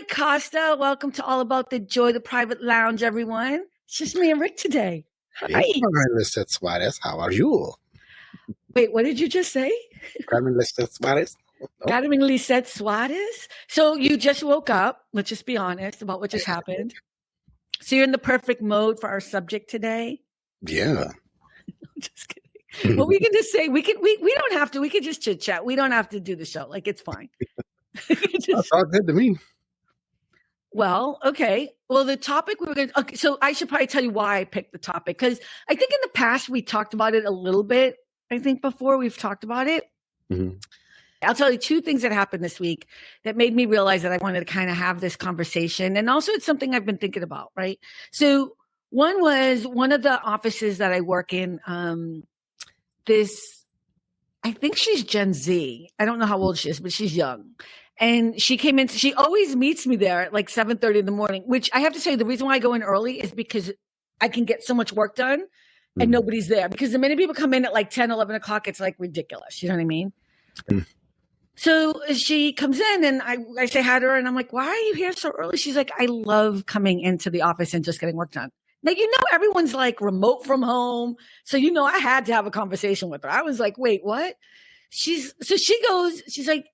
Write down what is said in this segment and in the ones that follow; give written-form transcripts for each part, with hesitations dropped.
Rick Costa. Welcome to All About the Joy, the Private Lounge, everyone. It's just me and Rick today. Hi. Carmen Listed Suarez, how are you? Wait, what did you just say? Carmen Listed Suarez. Carmen Lisette Suarez. So you just woke up. Let's just be honest about what just happened. So you're in the perfect mode for our subject today. Yeah. I'm just kidding. Well, we can just say we don't have to. We could just chit chat. We don't have to do the show. Like, it's fine. That's all good to me. Well, okay. Well, the topic we were going to, okay, so I should probably tell you why I picked the topic, because I think in the past we talked about it a little bit. I think before we've talked about it. Mm-hmm. I'll tell you two things that happened this week that made me realize that I wanted to kind of have this conversation. And also it's something I've been thinking about, right? So one was one of the offices that I work in, I think she's Gen Z. I don't know how old she is, but she's young. And she came in, she always meets me there at like 7:30 in the morning, which I have to say the reason why I go in early is because I can get so much work done and nobody's there. Because the minute people come in at like 10, 11 o'clock, it's like ridiculous. You know what I mean? So she comes in and I say hi to her and I'm like, why are you here so early? She's like, I love coming into the office and just getting work done. Now, everyone's like remote from home. So, I had to have a conversation with her. I was like, wait, what? She's like,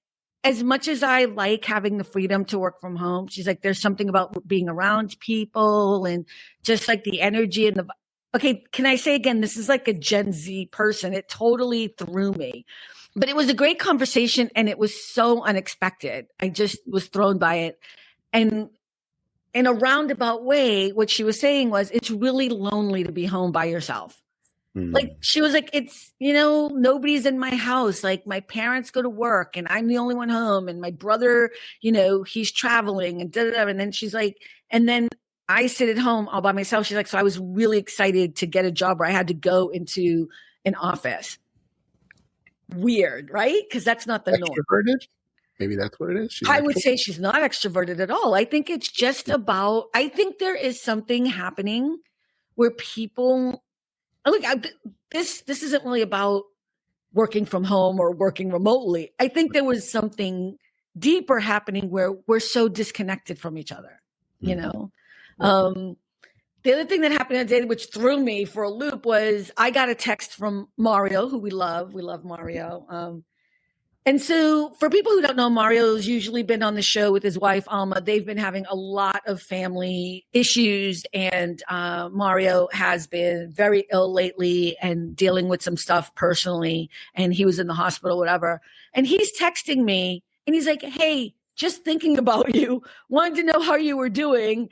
as much as I like having the freedom to work from home, she's like, there's something about being around people and just like the energy and okay, can I say again, this is like a Gen Z person. It totally threw me. But it was a great conversation and it was so unexpected. I just was thrown by it. And in a roundabout way, what she was saying was, it's really lonely to be home by yourself. Like, she was like, it's, nobody's in my house. Like, my parents go to work and I'm the only one home. And my brother, he's traveling and da-da-da. And then she's like, and then I sit at home all by myself. She's like, so I was really excited to get a job where I had to go into an office. Weird, right? Because that's not the norm. Extroverted? Maybe that's what it is. I would say she's not extroverted at all. I think it's just about, I think there is something happening where people, look, this isn't really about working from home or working remotely. I think there was something deeper happening where we're so disconnected from each other, The other thing that happened today, which threw me for a loop, was I got a text from Mario, who we love. We love Mario. And so for people who don't know, Mario's usually been on the show with his wife, Alma. They've been having a lot of family issues, and Mario has been very ill lately and dealing with some stuff personally, and he was in the hospital, whatever. And he's texting me, and he's like, hey, just thinking about you, wanted to know how you were doing.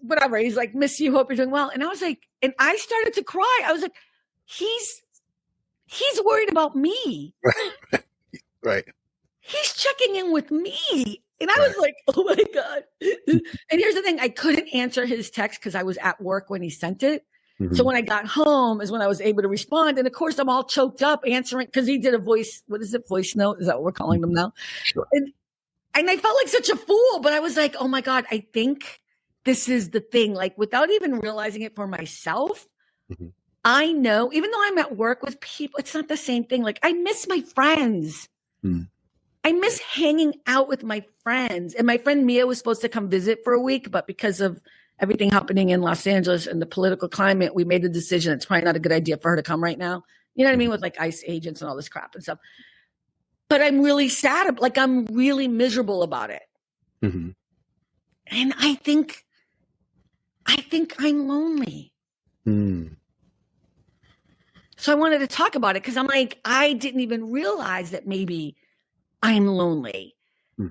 Whatever. He's like, miss you, hope you're doing well. And I was like, and I started to cry. I was like, he's worried about me. Right. He's checking in with me. And I was like, oh my God. And here's the thing. I couldn't answer his text because I was at work when he sent it. So when I got home is when I was able to respond. And of course, I'm all choked up answering because he did a voice note? Is that what we're calling them now? Sure. And I felt like such a fool, but I was like, oh my God, I think this is the thing. Like, without even realizing it for myself, I know, even though I'm at work with people, it's not the same thing. Like, I miss my friends. I miss hanging out with my friends. And my friend Mia was supposed to come visit for a week, but because of everything happening in Los Angeles and the political climate, we made the decision it's probably not a good idea for her to come right now. You know what I mean? With like ICE agents and all this crap and stuff. But I'm really sad. Like, I'm really miserable about it. And I think I'm lonely. So I wanted to talk about it because I'm like, I didn't even realize that maybe I'm lonely.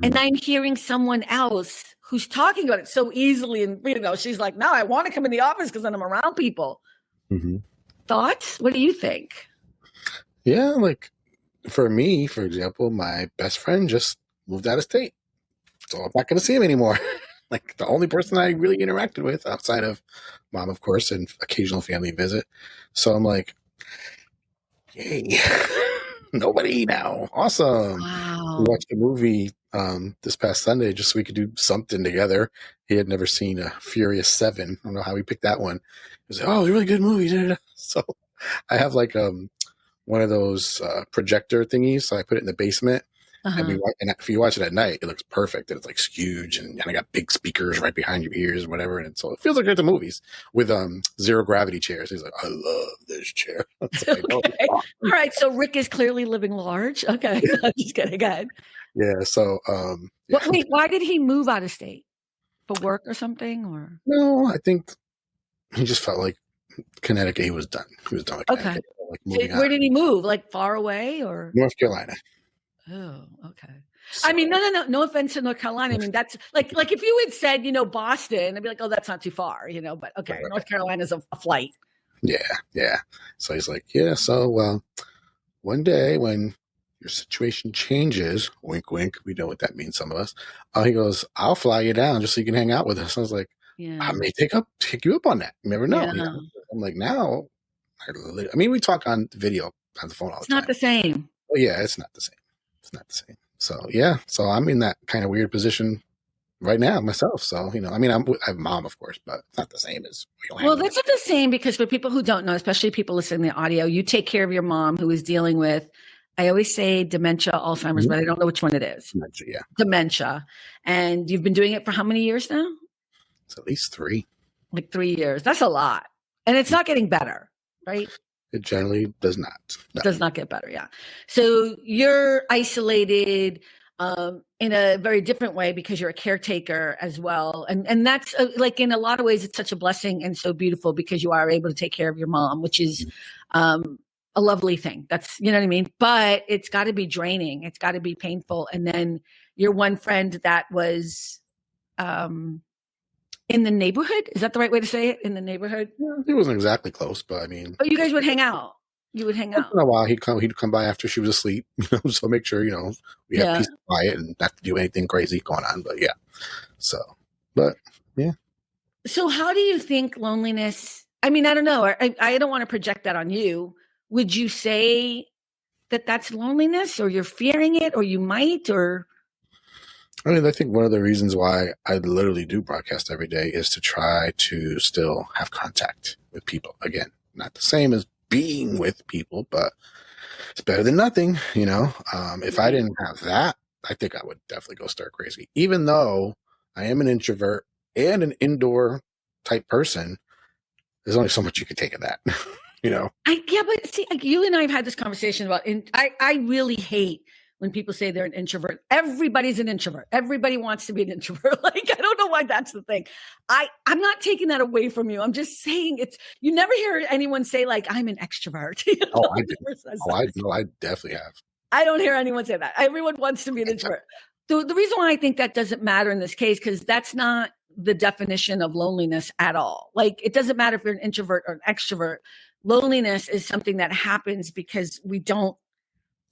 And I'm hearing someone else who's talking about it so easily. And, she's like, no, I want to come in the office because then I'm around people. Thoughts? What do you think? Yeah, like for me, for example, my best friend just moved out of state. So I'm not going to see him anymore. Like, the only person I really interacted with outside of mom, of course, and occasional family visit. So I'm like, yay, nobody now. Awesome. Wow. We watched a movie this past Sunday just so we could do something together. He had never seen Furious 7. I don't know how he picked that one. He was like, oh, it's a really good movie. So I have like one of those projector thingies. So I put it in the basement. And Uh-huh. and if you watch it at night, it looks perfect. And it's like huge, and I got big speakers right behind your ears and whatever. And so it feels like you're at the movies with zero gravity chairs. He's like, I love this chair. It's like, oh, Okay. All right. So Rick is clearly living large. Okay. I'm just kidding. Go ahead. yeah. So yeah. Wait, why did he move out of state? For work or something? Or No, I think he just felt like Connecticut. He was done. He was done with okay. Connecticut. Like So moving where on. did he move? Like far away or? North Carolina. Oh, okay. So, I mean, no. No offense to North Carolina. I mean, that's like if you had said, Boston, I'd be like, oh, that's not too far, but okay, right. North Carolina's a flight. Yeah. So he's like, yeah. So one day when your situation changes, wink, wink, we know what that means, some of us. He goes, I'll fly you down just so you can hang out with us. I was like, Yeah. I may take you up on that. You never know. Yeah. I'm like, now, I mean, we talk on video, on the phone all the time. It's not the same. Oh, yeah, it's not the same. It's not the same. So, yeah. So I'm in that kind of weird position right now myself. So, I mean, I have mom, of course, but it's not the same as we don't have. Well, that's not the same because for people who don't know, especially people listening to the audio, you take care of your mom who is dealing with, I always say dementia, Alzheimer's, but I don't know which one it is. Dementia, yeah. Dementia. And you've been doing it for how many years now? It's at least 3. Like 3 years. That's a lot. And it's not getting better, right? It generally does not. No. It does not get better, yeah. So you're isolated in a very different way because you're a caretaker as well. And that's like in a lot of ways, it's such a blessing and so beautiful because you are able to take care of your mom, which is a lovely thing. That's, you know what I mean? But it's got to be draining. It's got to be painful. And then your one friend that was in the neighborhood, is that the right way to say it? In the neighborhood? Yeah, he wasn't exactly close, but I mean. Oh, you guys would hang out. You would hang out. Once in a while, he'd come by after she was asleep, so make sure, we have peace and quiet and not to do anything crazy going on. But yeah. So, but yeah. So how do you think loneliness, I mean, I don't know. I don't want to project that on you. Would you say that that's loneliness or you're fearing it or you might or? I mean, I think one of the reasons why I literally do broadcast every day is to try to still have contact with people. Again, not the same as being with people, but it's better than nothing, If I didn't have that, I think I would definitely go stir crazy. Even though I am an introvert and an indoor type person, there's only so much you can take of that, Yeah, but see, like you and I have had this conversation about, I really hate when people say they're an introvert. Everybody's an introvert. Everybody wants to be an introvert. Like, I don't know why that's the thing. I'm not taking that away from you. I'm just saying you never hear anyone say like, I'm an extrovert. Oh, I do. I definitely have. I don't hear anyone say that. Everyone wants to be an introvert. The reason why I think that doesn't matter in this case, because that's not the definition of loneliness at all. Like, it doesn't matter if you're an introvert or an extrovert. Loneliness is something that happens because we don't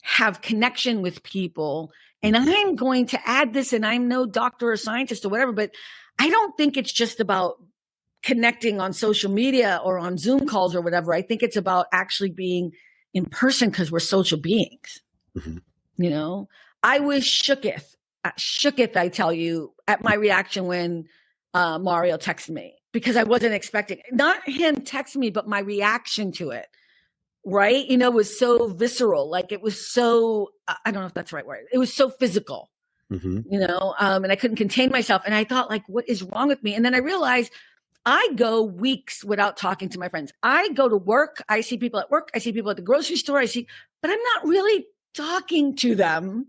have connection with people. And I'm going to add this, and I'm no doctor or scientist or whatever, but I don't think it's just about connecting on social media or on Zoom calls or whatever. I think it's about actually being in person because we're social beings. Mm-hmm. I was shooketh, I tell you, at my reaction when Mario texted me because I wasn't expecting, not him text me, but my reaction to it. Right? Was so visceral. Like it was so, I don't know if that's the right word. It was so physical, and I couldn't contain myself. And I thought like, what is wrong with me? And then I realized I go weeks without talking to my friends. I go to work. I see people at work. I see people at the grocery store. But I'm not really talking to them.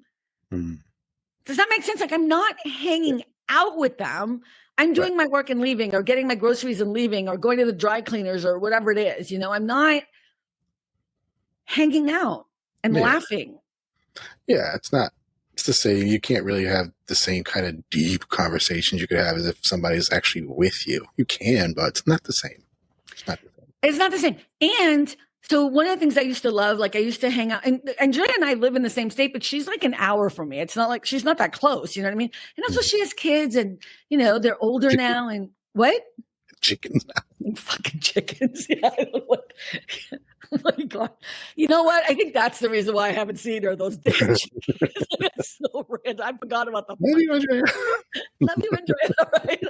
Does that make sense? Like I'm not hanging out with them. I'm doing my work and leaving or getting my groceries and leaving or going to the dry cleaners or whatever it is. I'm not hanging out and laughing. Yeah, it's the same. You can't really have the same kind of deep conversations you could have as if somebody's actually with you. You can, but it's not the same. It's not the same. And so one of the things I used to love, like I used to hang out, and Julia and I live in the same state, but she's like an hour from me. It's not like she's not that close. You know what I mean? And also she has kids and, they're older now. And what? Chickens now. Fucking chickens. Yeah, I don't know what. Oh my God. You know what? I think that's the reason why I haven't seen her those days. It's so random. I forgot about the. Love you, Andrea. Love you, Andrea. Right?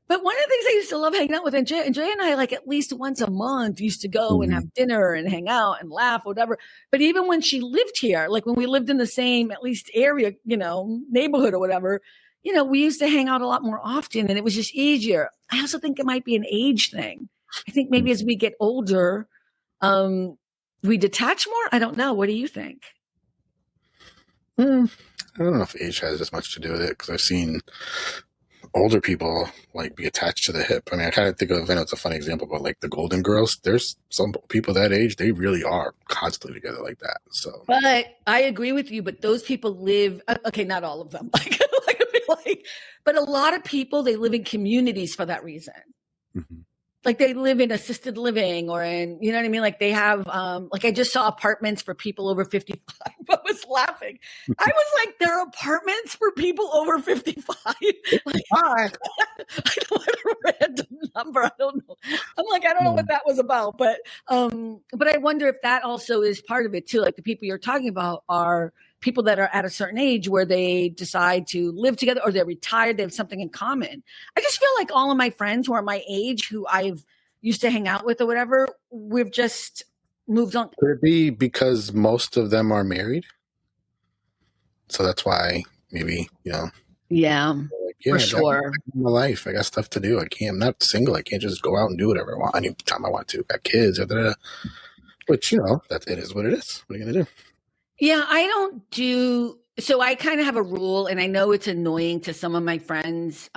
But one of the things I used to love hanging out with Andrea and I, like at least once a month, used to go and have dinner and hang out and laugh, whatever. But even when she lived here, like when we lived in the same, at least area, neighborhood or whatever, we used to hang out a lot more often and it was just easier. I also think it might be an age thing. I think maybe as we get older, we detach more. I don't know. What do you think? I don't know if age has as much to do with it because I've seen older people like be attached to the hip. I mean, I kind of think of, I know it's a funny example, but like the Golden Girls, there's some people that age, they really are constantly together like that. So, but I agree with you. But those people live, okay, not all of them, but a lot of people, they live in communities for that reason. Mm-hmm. Like they live in assisted living or in, you know what I mean? Like they have, like I just saw apartments for people over 55. I was laughing. I was like, there are apartments for people over 55. Like, I don't want a random number. I don't know. I'm like, I don't know what that was about, but I wonder if that also is part of it too. Like the people you're talking about are people that are at a certain age where they decide to live together or they're retired, they have something in common. I just feel like all of my friends who are my age, who I've used to hang out with or whatever, we've just moved on. Could it be because most of them are married? So that's why maybe, Yeah, for sure. My life, I got stuff to do. I'm not single. I can't just go out and do whatever I want anytime I want to. Got kids, which, that it is what it is. What are you going to do? Yeah, I don't do, so I kind of have a rule and I know it's annoying to some of my friends.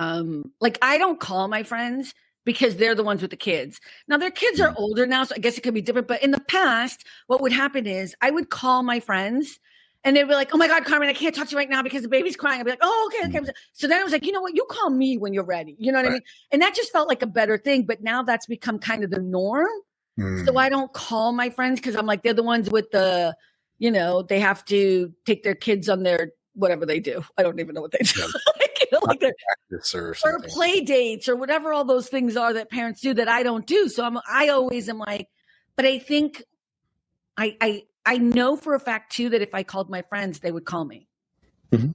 Like I don't call my friends because they're the ones with the kids. Now their kids are older now, so I guess it could be different. But in the past, what would happen is I would call my friends and they'd be like, oh my God, Carmen, I can't talk to you right now because the baby's crying. I'd be like, oh, okay. So then I was like, you know what? You call me when you're ready. You know what I mean? And that just felt like a better thing. But now that's become kind of the norm. So I don't call my friends because I'm like, they're the ones with the, they have to take their kids on their whatever they do. I don't even know what they do. like their or play dates or whatever all those things are that parents do that I don't do. So I always am like, but I think I know for a fact too that if I called my friends, they would call me. Mm-hmm.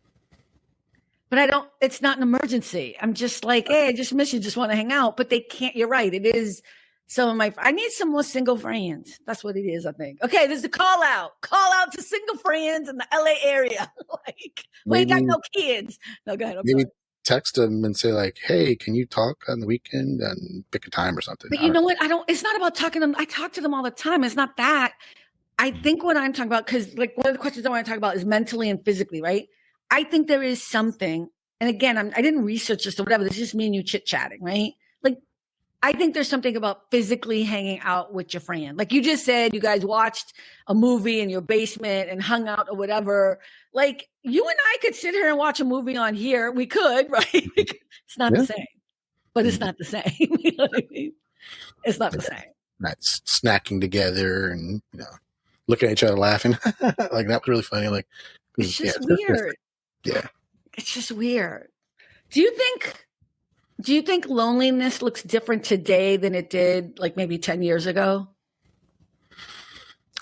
But it's not an emergency. I'm just like, hey, I just miss you, just want to hang out. But they can't, you're right. It is. I need some more single friends. That's what it is, I think. Okay, there's a call out to single friends in the LA area. We ain't got no kids. No, go ahead. Maybe text them and say like, hey, can you talk on the weekend and pick a time or something? But you know what? It's not about talking to them. I talk to them all the time. It's not that. I think what I'm talking about, because like one of the questions I want to talk about is mentally and physically, right? I think there is something, and again, I didn't research this or whatever. This is just me and you chit-chatting, right? Like, I think there's something about physically hanging out with your friend. Like you just said, you guys watched a movie in your basement and hung out or whatever. Like you and I could sit here and watch a movie on here. We could, right? It's not the same, but it's not the same. You know what I mean? It's not the same. Not snacking together and, looking at each other laughing. Like that was really funny. Like it's just weird. Yeah. It's just weird. Do you think loneliness looks different today than it did like maybe 10 years ago?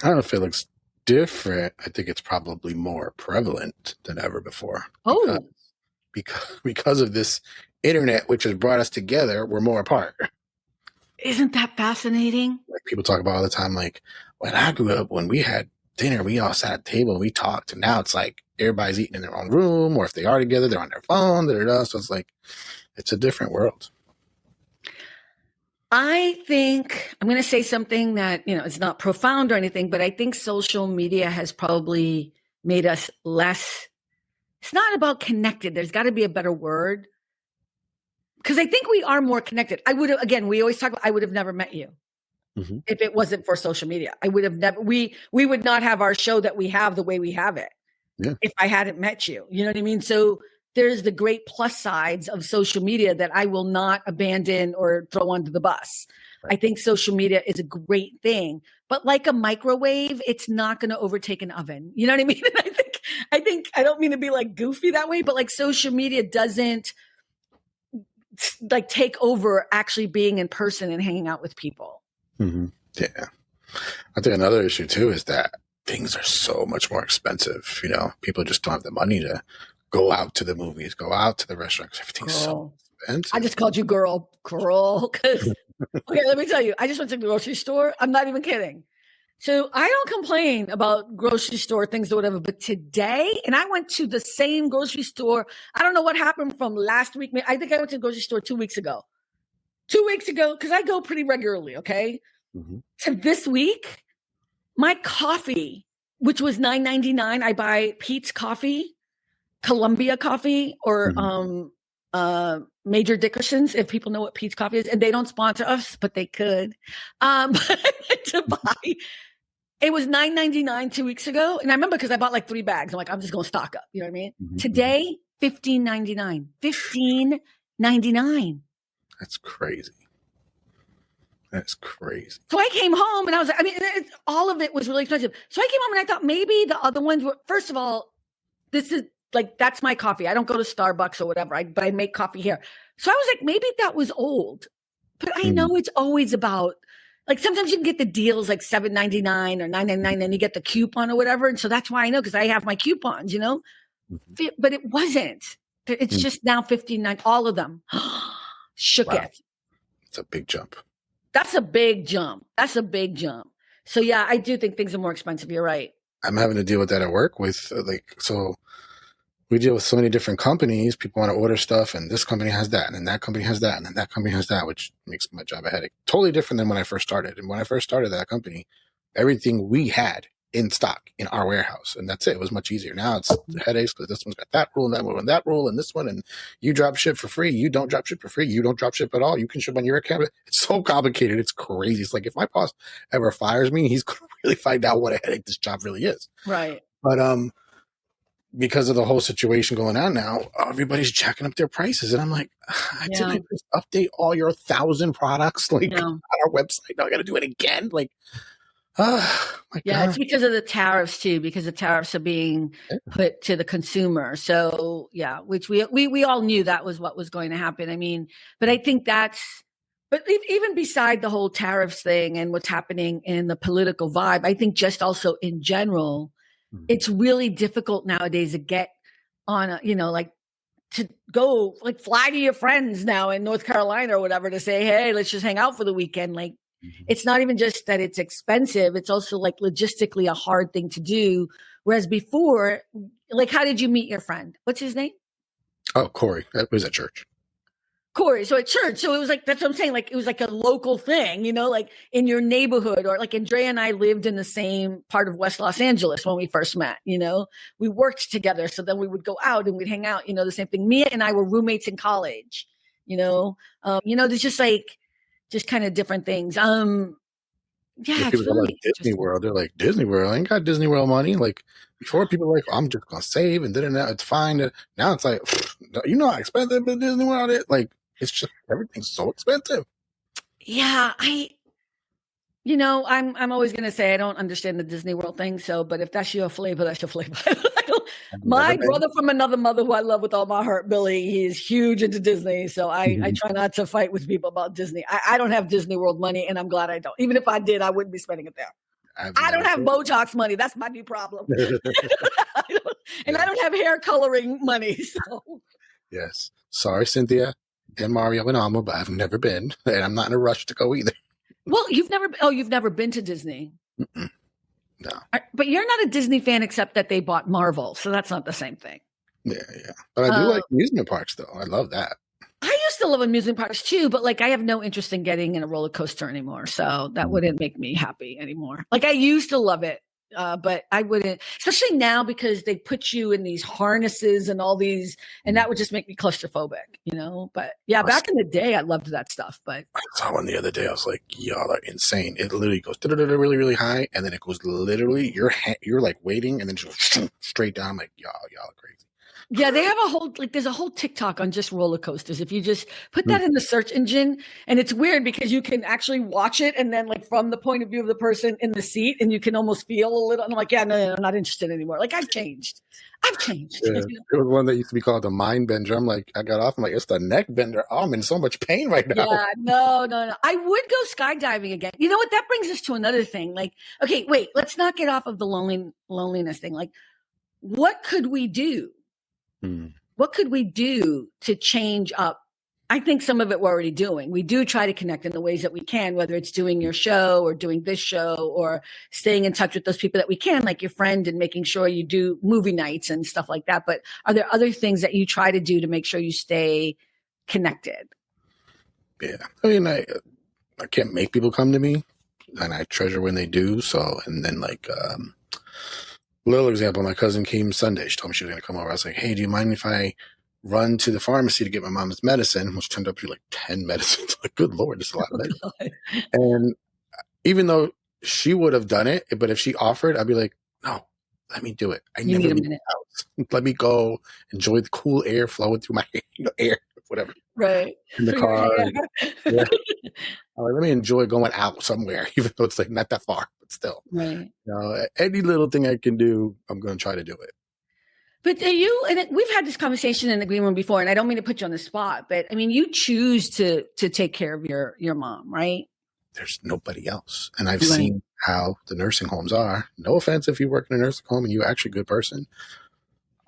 I don't know if it looks different. I think it's probably more prevalent than ever before. Oh, because of this internet, which has brought us together, we're more apart. Isn't that fascinating? Like people talk about all the time, like when I grew up, when we had dinner, we all sat at the table and we talked. And now it's like everybody's eating in their own room, or if they are together, they're on their phone. So it's like, it's a different world. I think I'm going to say something that, it's not profound or anything, but I think social media has probably made us less. It's not about connected. There's got to be a better word. Because I think we are more connected. We always talk about, I would have never met you if it wasn't for social media. I would have never, we would not have our show that we have the way we have it if I hadn't met you. You know what I mean? So there's the great plus sides of social media that I will not abandon or throw under the bus. Right. I think social media is a great thing, but like a microwave, it's not going to overtake an oven. You know what I mean? And I think I don't mean to be like goofy that way, but like social media doesn't like take over actually being in person and hanging out with people. Mm-hmm. Yeah. I think another issue too is that things are so much more expensive. People just don't have the money to go out to the movies, go out to the restaurants. Everything's so I just called you girl. 'Cause, okay, let me tell you, I just went to the grocery store. I'm not even kidding. So I don't complain about grocery store things or whatever, but today, and I went to the same grocery store. I don't know what happened from last week. I think I went to the grocery store 2 weeks ago. 2 weeks ago, because I go pretty regularly, okay? Mm-hmm. To this week, my coffee, which was $9.99, I buy Pete's Coffee, Columbia Coffee, or Major Dickerson's, if people know what Pete's Coffee is, and they don't sponsor us, but they could. But I went to buy. It was $9.99 2 weeks ago, and I remember because I bought like 3 bags. I'm like, I'm just going to stock up. You know what I mean? Mm-hmm. Today, $15.99. $15.99. That's crazy. That's crazy. So I came home and I was like, all of it was really expensive. So I came home and I thought maybe the other ones were, first of all, this is like, that's my coffee. I don't go to Starbucks or whatever, but I make coffee here. So I was like, maybe that was old. But I know it's always about, like, sometimes you can get the deals like $7.99 or $9.99, and you get the coupon or whatever. And so that's why I know, because I have my coupons, you know? Mm-hmm. But it wasn't. It's just now $15.99, all of them. Shook it. It's a big jump. That's a big jump. So yeah, I do think things are more expensive. You're right. I'm having to deal with that at work so we deal with so many different companies. People want to order stuff, and this company has that, and then that company has that, and then that company has that, which makes my job a headache. Totally different than when I first started. And when I first started that company, everything we had in stock in our warehouse, and that's it. It was much easier. Now it's headaches because this one's got that rule, and that one, and that rule, and this one, and you drop ship for free. You don't drop ship for free. You don't drop ship at all. You can ship on your account. It's so complicated. It's crazy. It's like if my boss ever fires me, he's going to really find out what a headache this job really is. Right. But because of the whole situation going on now, everybody's jacking up their prices. And I'm like, didn't just update all your 1,000 products on our website? Now I got to do it again. Like, my God. It's because of the tariffs too, because the tariffs are being put to the consumer. So which we all knew that was what was going to happen. I mean, but I think but even beside the whole tariffs thing and what's happening in the political vibe, I think just also in general, it's really difficult nowadays to get on to go fly to your friends now in North Carolina or whatever to say, hey, let's just hang out for the weekend. Like, it's not even just that it's expensive. It's also like logistically a hard thing to do. Whereas before, like, how did you meet your friend? What's his name? Oh, Corey. That was at church. Corey. So at church. So it was like, that's what I'm saying. Like, it was like a local thing, like in your neighborhood, or like Andrea and I lived in the same part of West Los Angeles when we first met, we worked together. So then we would go out and we'd hang out, the same thing. Mia and I were roommates in college, there's just kind of different things. People it's really like Disney World. They're like, Disney World, I ain't got Disney World money. Like before, people were like, I'm just gonna save, and then it's fine. Now it's like, how expensive Disney World is. Like, it's just everything's so expensive. Yeah, I'm always gonna say I don't understand the Disney World thing. So, but if that's your flavor, that's your flavor. My brother from another mother who I love with all my heart, Billy, he's huge into Disney. So I try not to fight with people about Disney. I don't have Disney World money, and I'm glad I don't. Even if I did, I wouldn't be spending it there. I don't have Botox money. That's my new problem. I don't have hair coloring money. So. Yes. Sorry, Cynthia and Mario and Alma, but I've never been, and I'm not in a rush to go either. Well, you've never been to Disney. Mm-mm. No. But you're not a Disney fan, except that they bought Marvel, so that's not the same thing. Yeah. But I do like amusement parks, though. I love that. I used to love amusement parks too, but I have no interest in getting in a roller coaster anymore, so that wouldn't make me happy anymore. I used to love it, but I wouldn't, especially now because they put you in these harnesses and all these, and that would just make me claustrophobic, But back in the day, I loved that stuff. But I saw one the other day. I was like, y'all are insane. It literally goes really, really high, and then it goes literally, you're like waiting, and then just straight down. I'm like, y'all are crazy. Yeah, they have there's a whole TikTok on just roller coasters. If you just put that in the search engine, and it's weird because you can actually watch it, and then from the point of view of the person in the seat, and you can almost feel a little. And I'm like, no, I'm not interested anymore. I've changed. Yeah. There was one that used to be called the mind bender. I'm like, I got off. I'm like, it's the neck bender. Oh, I'm in so much pain right now. Yeah, no. I would go skydiving again. You know what? That brings us to another thing. Okay, wait. Let's not get off of the loneliness thing. What could we do? What could we do to change up I think some of it we're already doing. We do try to connect in the ways that we can, whether it's doing your show or doing this show or staying in touch with those people that we can, like your friend, and making sure you do movie nights and stuff like that. But are there other things that you try to do to make sure you stay connected? Yeah. I mean, I can't make people come to me, and I treasure when they do. So, and then like, little example, my cousin came Sunday. She told me she was going to come over. I was like, hey, do you mind if I run to the pharmacy to get my mom's medicine, which turned up to be like 10 medicines. Like, good Lord, this is a lot of medicine. And even though she would have done it, but if she offered, I'd be like, no, let me do it. I You never need a leave minute. the house. Let me go enjoy the cool air flowing through my air, whatever, Right. in the For your car. hair. Yeah. I'm like, let me enjoy going out somewhere, even though it's like not that far, but still. Right. You know, any little thing I can do, I'm going to try to do it. But are you, and we've had this conversation in the green room before, and I don't mean to put you on the spot, but I mean, you choose to take care of your mom, right? There's nobody else. And I've Right. seen how the nursing homes are. No offense if you work in a nursing home and you're actually a good person.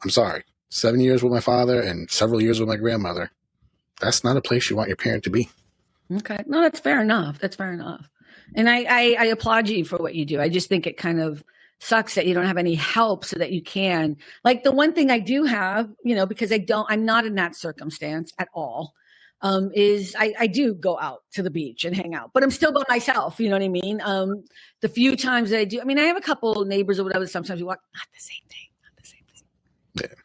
I'm sorry. 7 years with my father and several years with my grandmother. That's not a place you want your parent to be. Okay. No, that's fair enough. That's fair enough. And I applaud you for what you do. I just think it kind of sucks that you don't have any help so that you can. Like the one thing I do have, because I'm not in that circumstance at all, is I do go out to the beach and hang out, but I'm still by myself. You know what I mean? The few times that I do, I mean, I have a couple neighbors or whatever. Sometimes we walk, not the same thing, not the same thing. Yeah.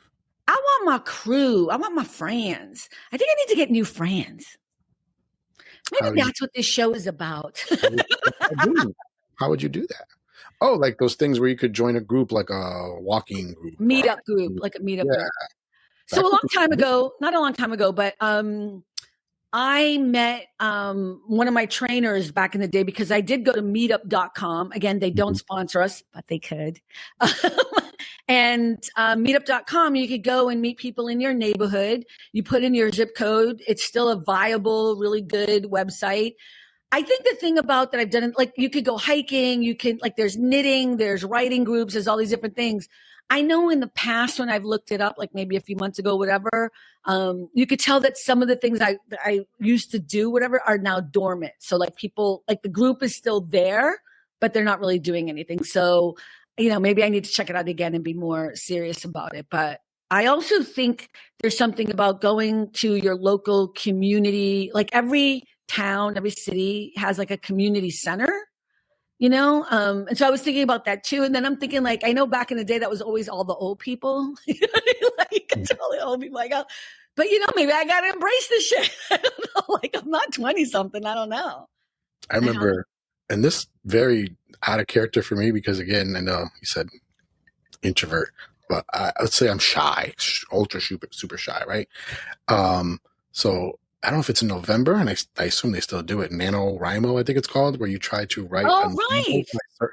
I want my crew. I want my friends. I think I need to get new friends. Maybe that's what this show is about. How would you do that? Oh, like those things where you could join a group, like a walking group. Meetup group, like a meetup group. So a long time ago, not a long time ago, but I met one of my trainers back in the day because I did go to meetup.com. Again, they don't sponsor us, but they could. And meetup.com, you could go and meet people in your neighborhood. You put in your zip code. It's still a viable, really good website. I think the thing about that I've done, like you could go hiking, you can, like there's knitting, there's writing groups, there's all these different things. I know in the past when I've looked it up, like maybe a few months ago, whatever, you could tell that some of the things I used to do, whatever, are now dormant. So like people, like the group is still there, but they're not really doing anything. So, maybe I need to check it out again and be more serious about it. But I also think there's something about going to your local community, like every town, every city has like a community center, and so I was thinking about that too. And then I'm thinking, like, I know back in the day that was always all the old people, like it's all the old people. Like, but maybe I gotta embrace this shit. I don't know. Like I'm not 20 something. I don't know. I remember, and this very out of character for me because again, I know you said introvert, but I would say I'm shy, ultra super shy, right? So I don't know if it's in November, and I assume they still do it. NaNoWriMo, I think it's called, where you try to write. Oh, right.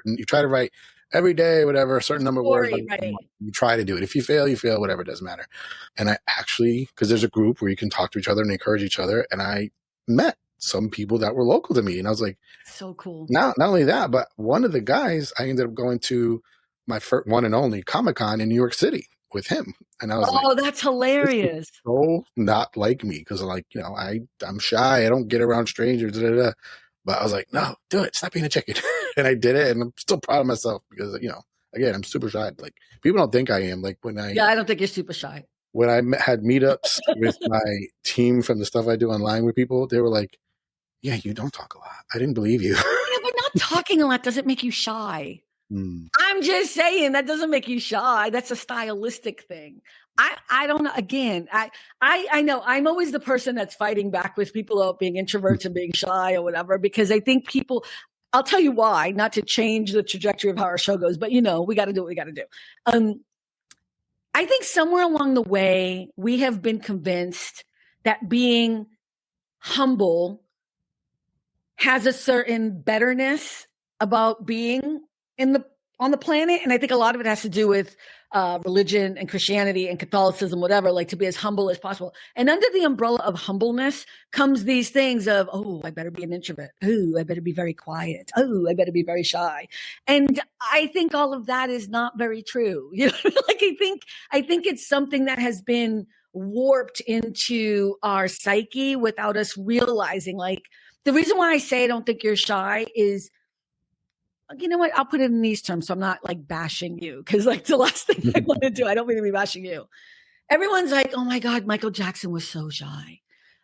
You try to write every day, whatever, a certain number of words. Right. You try to do it. If you fail, whatever, it doesn't matter. And I actually, because there's a group where you can talk to each other and encourage each other, and I met some people that were local to me, and I was like, so cool. Not only that, but one of the guys, I ended up going to my first one and only Comic-Con in New York City with him. And I was like, that's hilarious. So not like me because like, I'm shy. I don't get around strangers. But I was like, no, do it. Stop being a chicken. And I did it. And I'm still proud of myself because, again, I'm super shy. Like people don't think I am. Like I don't think you're super shy. When I had meetups with my team from the stuff I do online with people, they were like, yeah, you don't talk a lot. I didn't believe you. Yeah, but not talking a lot doesn't make you shy. I'm just saying that doesn't make you shy. That's a stylistic thing. I don't know. Again, I know I'm always the person that's fighting back with people about being introverts and being shy or whatever, because I think people, I'll tell you why, not to change the trajectory of how our show goes, but we got to do what we got to do. I think somewhere along the way, we have been convinced that being humble has a certain betterness about being on the planet. And I think a lot of it has to do with religion and Christianity and Catholicism, whatever, like to be as humble as possible. And under the umbrella of humbleness comes these things of, oh, I better be an introvert. Oh, I better be very quiet. Oh, I better be very shy. And I think all of that is not very true. Like I think it's something that has been warped into our psyche without us realizing. Like, the reason why I say I don't think you're shy is, you know what? I'll put it in these terms so I'm not like bashing you, because like the last thing I want to do, I don't mean to be bashing you. Everyone's like, oh my God, Michael Jackson was so shy.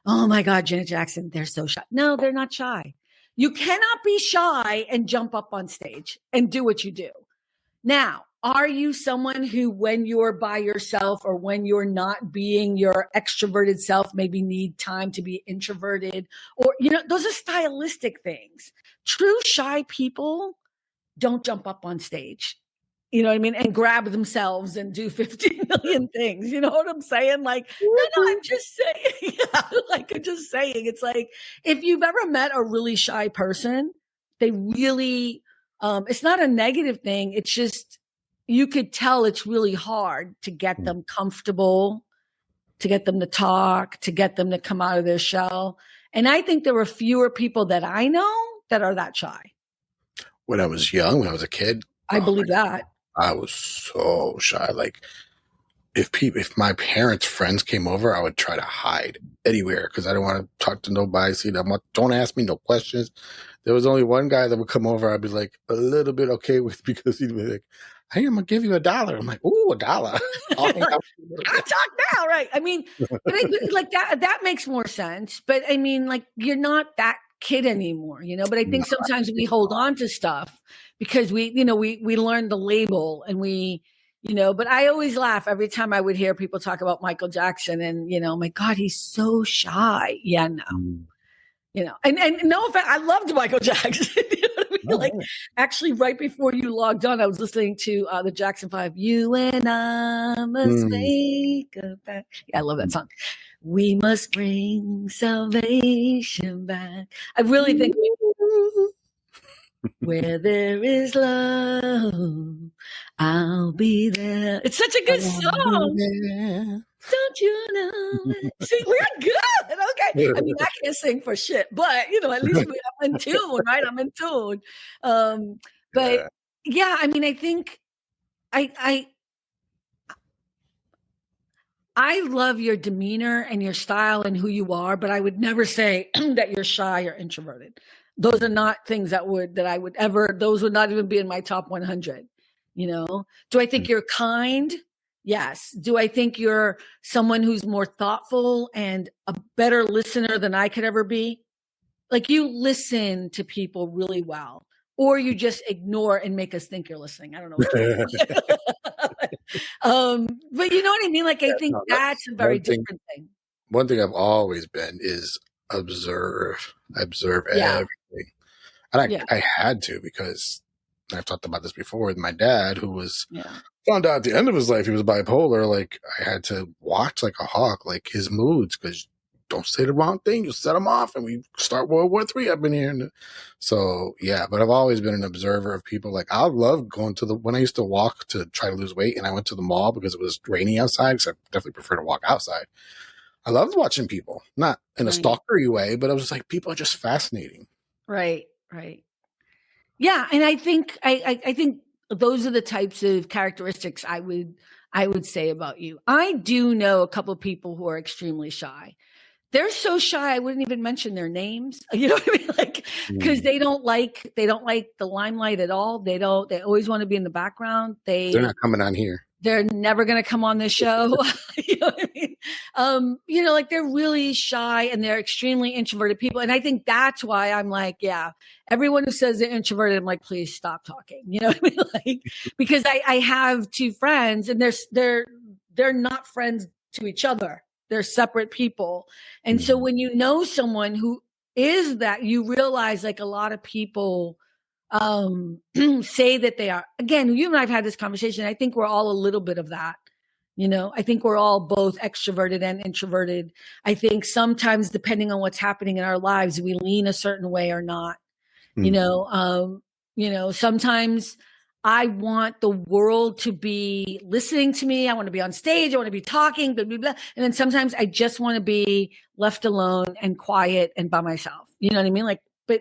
Oh my God, Janet Jackson, they're so shy. No, they're not shy. You cannot be shy and jump up on stage and do what you do. Now, are you someone who, when you're by yourself or when you're not being your extroverted self, maybe need time to be introverted? Or, you know, those are stylistic things. True shy people don't jump up on stage, you know what I mean, and grab themselves and do 15 million things. You know what I'm saying? Like, no, I'm just saying, yeah, like, I'm just saying, it's like, if you've ever met a really shy person, they really, it's not a negative thing. It's just, you could tell it's really hard to get them comfortable, to get them to talk, to get them to come out of their shell. And I think there are fewer people that I know that are that shy. When I was young, when I was a kid, I believe that. I was so shy. Like, if my parents' friends came over, I would try to hide anywhere because I don't want to talk to nobody. See them. Don't ask me no questions. There was only one guy that would come over. I'd be like a little bit okay with, because he'd be like, "Hey, I'm gonna give you $1." I'm like, "Ooh, $1." I'll talk now, right? I mean, like that makes more sense. But I mean, like, you're not that kid anymore, you know. But I think sometimes we hold on to stuff because we learn the label and we, you know. But I always laugh every time I would hear people talk about Michael Jackson, and you know, oh my God, he's so shy. Yeah, no. You know, and no offense, I loved Michael Jackson. You know what I mean? Like, actually, right before you logged on, I was listening to the Jackson 5. You and I must make a pact. Yeah, I love that song. We must bring salvation back. I really think where there is love, I'll be there. It's such a good song. Don't you know? See, we're good. Okay. I mean, I can't sing for shit, but you know, at least I'm in tune, right? I'm in tune. But yeah, I mean, I think I love your demeanor and your style and who you are, but I would never say that you're shy or introverted. Those are not things that I would ever, those would not even be in my top 100. You know, do I think you're kind? Yes. Do I think you're someone who's more thoughtful and a better listener than I could ever be? Like, you listen to people really well, or you just ignore and make us think you're listening. I don't know. But you know what I mean? Like, I think that's a very different thing. One thing I've always been is observe. I observe everything. And I had to, because I've talked about this before with my dad, who was found out at the end of his life he was bipolar. Like, I had to watch like a hawk, like his moods, because don't say the wrong thing, you'll set him off, and we start World War III up in here. So yeah, but I've always been an observer of people. Like, I love going to when I used to walk to try to lose weight, and I went to the mall because it was rainy outside, because I definitely prefer to walk outside. I loved watching people, not in a stalkery way, but I was just like, people are just fascinating. Right. Yeah, and I think I think those are the types of characteristics I would say about you. I do know a couple of people who are extremely shy. They're so shy I wouldn't even mention their names. You know what I mean? Like, because they don't like the limelight at all. They always want to be in the background. They're not coming on here. They're never going to come on this show. You know what I mean? You know, like, they're really shy and they're extremely introverted people. And I think that's why I'm like, yeah, everyone who says they're introverted, I'm like, please stop talking. You know what I mean? Like, because I have two friends, and they're not friends to each other. They're separate people. And so when you know someone who is that, you realize, like, a lot of people say that they are. Again, you and I have had this conversation. I think we're all a little bit of that. You know, I think we're all both extroverted and introverted. I think sometimes, depending on what's happening in our lives, we lean a certain way or not. You know, sometimes I want the world to be listening to me. I want to be on stage. I want to be talking, blah, blah, blah. And then sometimes I just want to be left alone and quiet and by myself. You know what I mean? Like, but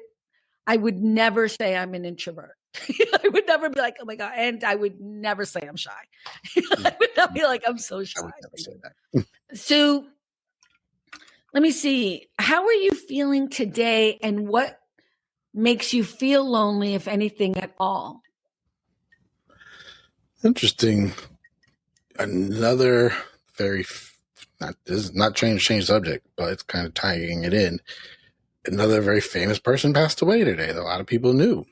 I would never say I'm an introvert. I would never be like, oh my God. And I would never say I'm shy. I would not be like, I'm so shy. I would never say that. So let me see. How are you feeling today, and what makes you feel lonely, if anything at all? Interesting. Another very not this is not change subject, but it's kind of tying it in. Another very famous person passed away today that a lot of people knew,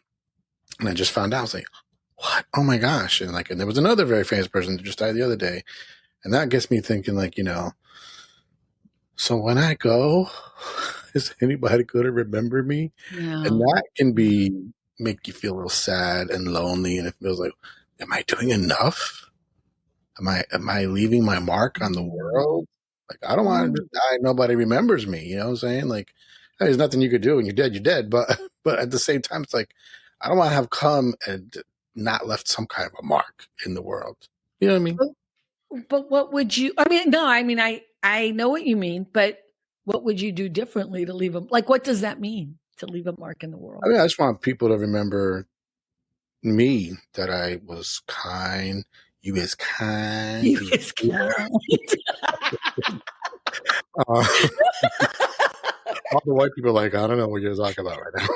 and I just found out. I was like, "What? Oh my gosh!" And there was another very famous person that just died the other day, and that gets me thinking. So when I go, is anybody going to remember me? Yeah. And that can make you feel a little sad and lonely, and it feels like, am I doing enough? Am I leaving my mark on the world? Like, I don't want to just die. Nobody remembers me. You know what I'm saying? Like, hey, there's nothing you could do. When you're dead, you're dead. But at the same time, it's like, I don't want to have come and not left some kind of a mark in the world. You know what I mean? But what would you? I know what you mean, but what would you do differently to leave a like? What does that mean to leave a mark in the world? I mean, I just want people to remember me, that I was kind. You is kind. You is kind. All the white people are like, I don't know what you're talking about right now.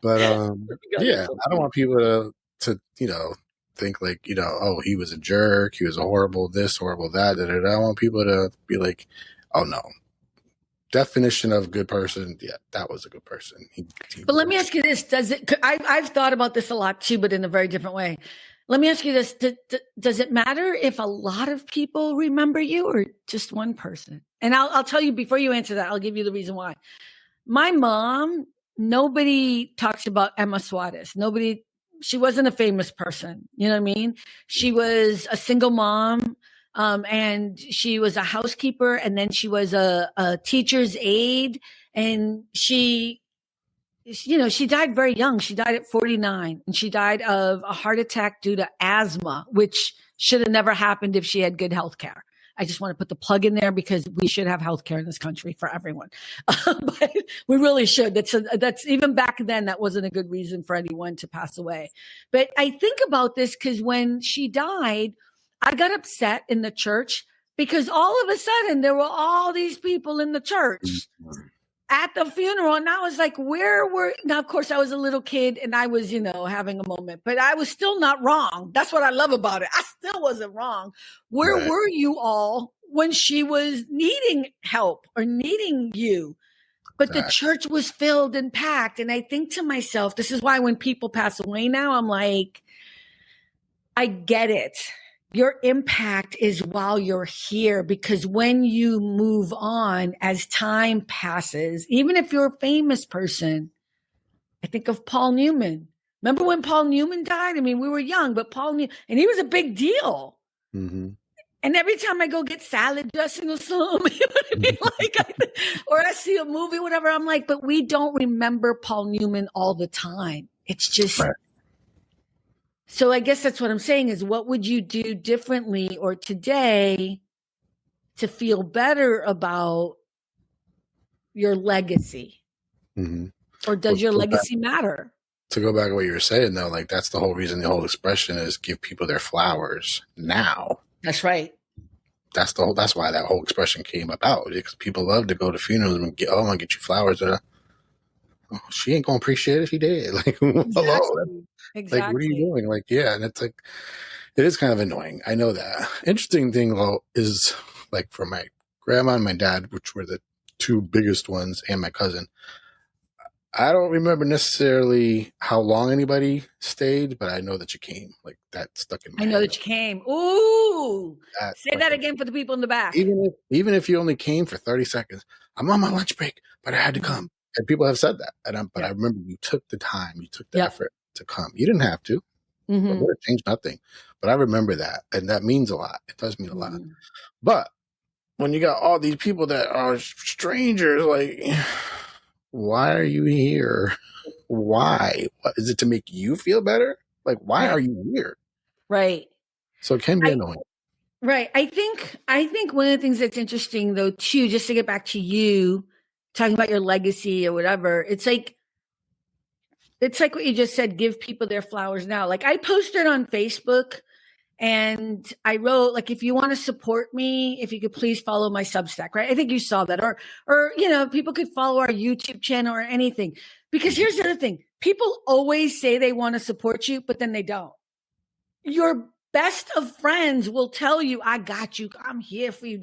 But yeah, I don't want people to think like, oh, he was a jerk, he was a horrible this, horrible that. I don't want people to be like, oh no. Definition of good person, yeah, that was a good person. But let me ask you this: I've thought about this a lot too, but in a very different way. Let me ask you this: does it matter if a lot of people remember you or just one person? And I'll tell you before you answer that. I'll give you the reason why. My mom. Nobody talks about Emma Swatis. Nobody. She wasn't a famous person. You know what I mean? She was a single mom. And she was a housekeeper, and then she was a teacher's aide, and she died very young. She died at 49, and she died of a heart attack due to asthma, which should have never happened if she had good health care. I just want to put the plug in there because we should have health care in this country for everyone. But we really should. That's even back then, that wasn't a good reason for anyone to pass away. But I think about this because when she died, I got upset in the church because all of a sudden there were all these people in the church at the funeral. And I was like, now, of course, I was a little kid and I was, having a moment, but I was still not wrong. That's what I love about it. I still wasn't wrong. Where were you all when she was needing help or needing you? But the church was filled and packed. And I think to myself, this is why when people pass away now, I'm like, I get it. Your impact is while you're here, because when you move on, as time passes, even if you're a famous person, I think of Paul Newman. Remember when Paul Newman died? I mean, we were young, but and he was a big deal. Mm-hmm. And every time I go get salad dressing or something, you know what I mean? Or I see a movie, whatever, I'm like, but we don't remember Paul Newman all the time. It's just... Right. So I guess that's what I'm saying is, what would you do differently or today to feel better about your legacy? Mm-hmm. Or does your legacy matter? To go back to what you were saying, though, like that's the whole reason the whole expression is give people their flowers now. That's right. That's why that whole expression came about, because people love to go to funerals and I'm gonna get you flowers. Oh, she ain't gonna appreciate it if she did. Like, hello. Exactly. Like, what are you doing? Like, yeah, and it's like, it is kind of annoying. I know that. Interesting thing, though, is like for my grandma and my dad, which were the two biggest ones, and my cousin, I don't remember necessarily how long anybody stayed, but I know that you came. Like, that stuck in my head. I know that you came. Ooh. Say that again for the people in the back. Even if you only came for 30 seconds, I'm on my lunch break, but I had to come. And people have said that. But I remember you took the time, you took the effort to come. You didn't have to. Mm-hmm. It would have changed nothing. But I remember that. And that means a lot. It does mean a lot. But when you got all these people that are strangers, like, why are you here? Why? What, is it to make you feel better? Like, why are you here? Right. So it can be annoying. Right. I think one of the things that's interesting, though, too, just to get back to you talking about your legacy or whatever, it's like what you just said, give people their flowers now. Like, I posted on Facebook And I wrote, like, if you want to support me, if you could please follow my Substack, right? I think you saw that. Or, people could follow our YouTube channel or anything. Because here's the other thing. People always say they want to support you, but then they don't. Your best of friends will tell you, I got you. I'm here for you.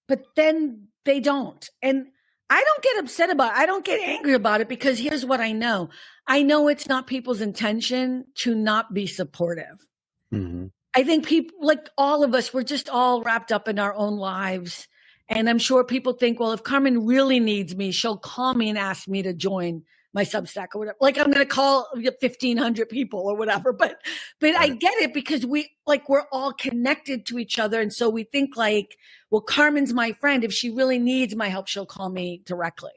But then they don't. And I don't get upset about it. I don't get angry about it because here's what I know. I know it's not people's intention to not be supportive. Mm-hmm. I think people, like all of us, we're just all wrapped up in our own lives. And I'm sure people think, well, if Carmen really needs me, she'll call me and ask me to join my Substack or whatever. Like I'm going to call 1,500 people or whatever. But right. I get it because we're all connected to each other. And so we think like, well, Carmen's my friend. If she really needs my help, she'll call me directly.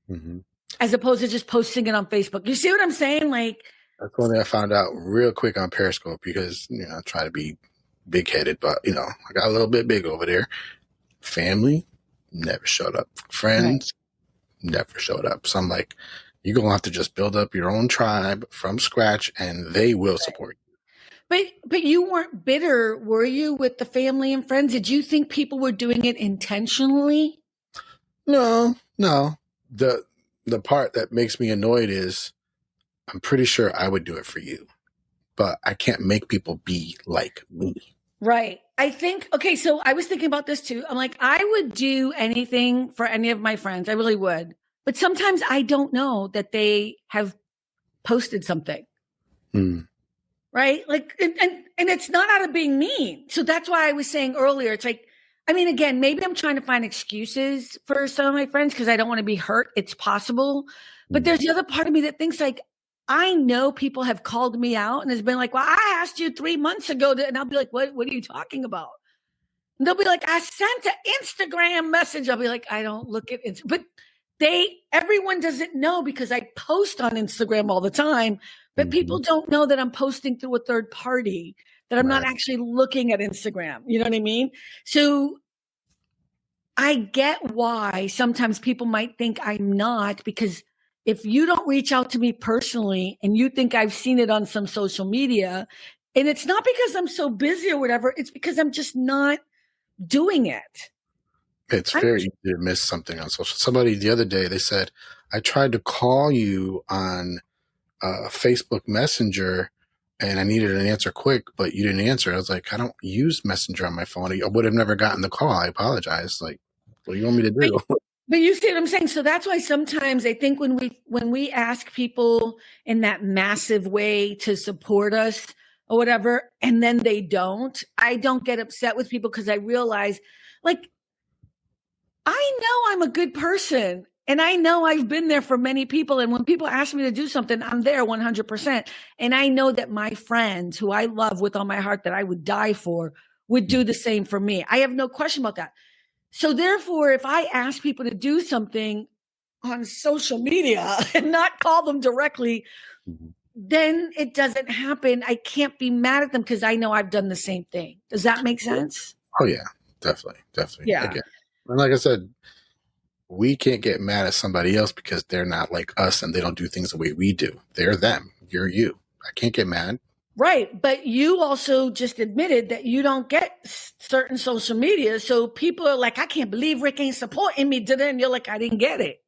Mm-hmm. As opposed to just posting it on Facebook. You see what I'm saying? Like, that's one thing I found out real quick on Periscope because, I try to be big-headed, but, I got a little bit big over there. Family never showed up. Friends never showed up. So I'm like, you're going to have to just build up your own tribe from scratch and they will support you. But you weren't bitter, were you, with the family and friends? Did you think people were doing it intentionally? No. The part that makes me annoyed is I'm pretty sure I would do it for you, but I can't make people be like me. Right. I think, okay, so I was thinking about this too. I'm like, I would do anything for any of my friends. I really would. But sometimes I don't know that they have posted something. Right? Like, and it's not out of being mean. So that's why I was saying earlier, it's like, I mean, again, maybe I'm trying to find excuses for some of my friends because I don't want to be hurt. It's possible. But there's the other part of me that thinks like, I know people have called me out and has been like, well, I asked you 3 months ago. And I'll be like, what are you talking about? And they'll be like, I sent an Instagram message. I'll be like, I don't look at it. But everyone doesn't know because I post on Instagram all the time. But people don't know that I'm posting through a third party, that I'm not actually looking at Instagram. You know what I mean? So I get why sometimes people might think I'm not, because if you don't reach out to me personally and you think I've seen it on some social media, and it's not because I'm so busy or whatever, it's because I'm just not doing it. It's very easy to miss something on social. Somebody the other day, they said, I tried to call you on Facebook Messenger and I needed an answer quick, but you didn't answer. I was like, I don't use Messenger on my phone. I would have never gotten the call. I apologize. Like, what do you want me to do? But you see what I'm saying? So that's why sometimes I think when we ask people in that massive way to support us or whatever, and then they don't, I don't get upset with people because I realize, like, I know I'm a good person and I know I've been there for many people. And when people ask me to do something, I'm there 100%. And I know that my friends who I love with all my heart that I would die for would do the same for me. I have no question about that. So therefore, if I ask people to do something on social media and not call them directly, then it doesn't happen. I can't be mad at them because I know I've done the same thing. Does that make sense? Oh, yeah, definitely. Yeah. Again. And like I said, we can't get mad at somebody else because they're not like us and they don't do things the way we do. They're them. You're you. I can't get mad. Right. But you also just admitted that you don't get certain social media. So people are like, I can't believe Rick ain't supporting me today. And you're like, I didn't get it.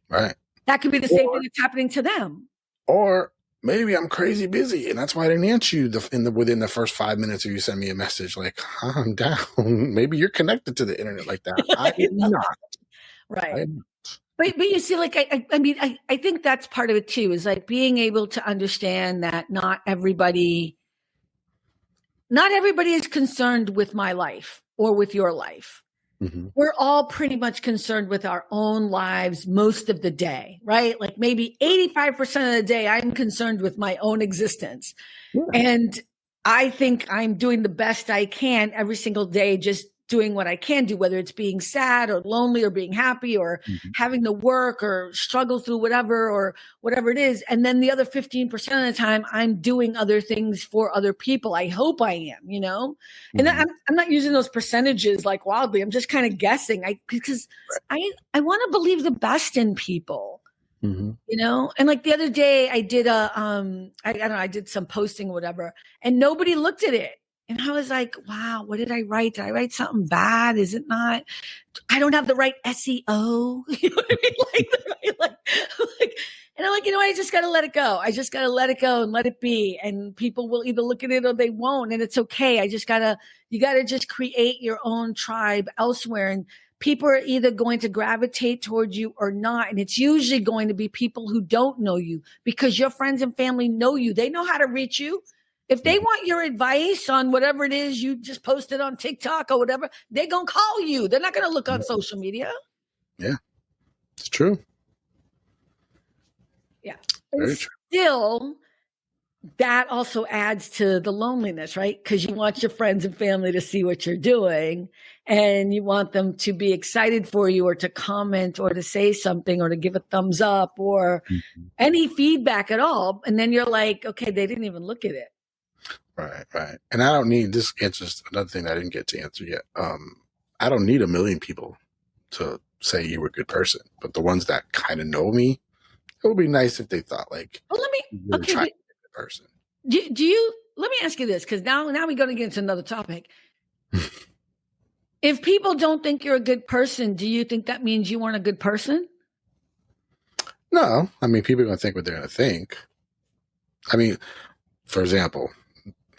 Right. That could be the same thing that's happening to them. Or maybe I'm crazy busy and that's why I didn't answer you within the first 5 minutes of you send me a message like, calm down. Maybe you're connected to the internet like that. I am not. Right. But you see, like, I mean, I think that's part of it too, is like being able to understand that not everybody is concerned with my life or with your life. Mm-hmm. We're all pretty much concerned with our own lives most of the day, right? Like maybe 85% of the day, I'm concerned with my own existence. Yeah. And I think I'm doing the best I can every single day, just doing what I can do, whether it's being sad or lonely or being happy or having to work or struggle through whatever it is. And then the other 15% of the time, I'm doing other things for other people. I hope I am, you know, and I'm not using those percentages like wildly. I'm just kind of guessing because I want to believe the best in people, you know? And like the other day I did I did some posting or whatever, and nobody looked at it. And I was like, wow, what did I write? Did I write something bad? Is it not? I don't have the right SEO. You know what I mean? Like, and I'm like, I just got to let it go. I just got to let it go and let it be. And people will either look at it or they won't. And it's okay. You got to just create your own tribe elsewhere. And people are either going to gravitate towards you or not. And it's usually going to be people who don't know you because your friends and family know you. They know how to reach you. If they want your advice on whatever it is you just posted on TikTok or whatever, they're going to call you. They're not going to look on social media. Yeah, it's true. Yeah. Very true. Still, that also adds to the loneliness, right? Because you want your friends and family to see what you're doing and you want them to be excited for you or to comment or to say something or to give a thumbs up or any feedback at all. And then you're like, okay, they didn't even look at it. Right. And I don't need, this answers another thing I didn't get to answer yet. I don't need 1 million people to say you were a good person, but the ones that kind of know me, it would be nice if they thought like, well, you're trying to be a good person. Let me ask you this, because now we're going to get into another topic. If people don't think you're a good person, do you think that means you weren't a good person? No, I mean, people are going to think what they're going to think. I mean, for example,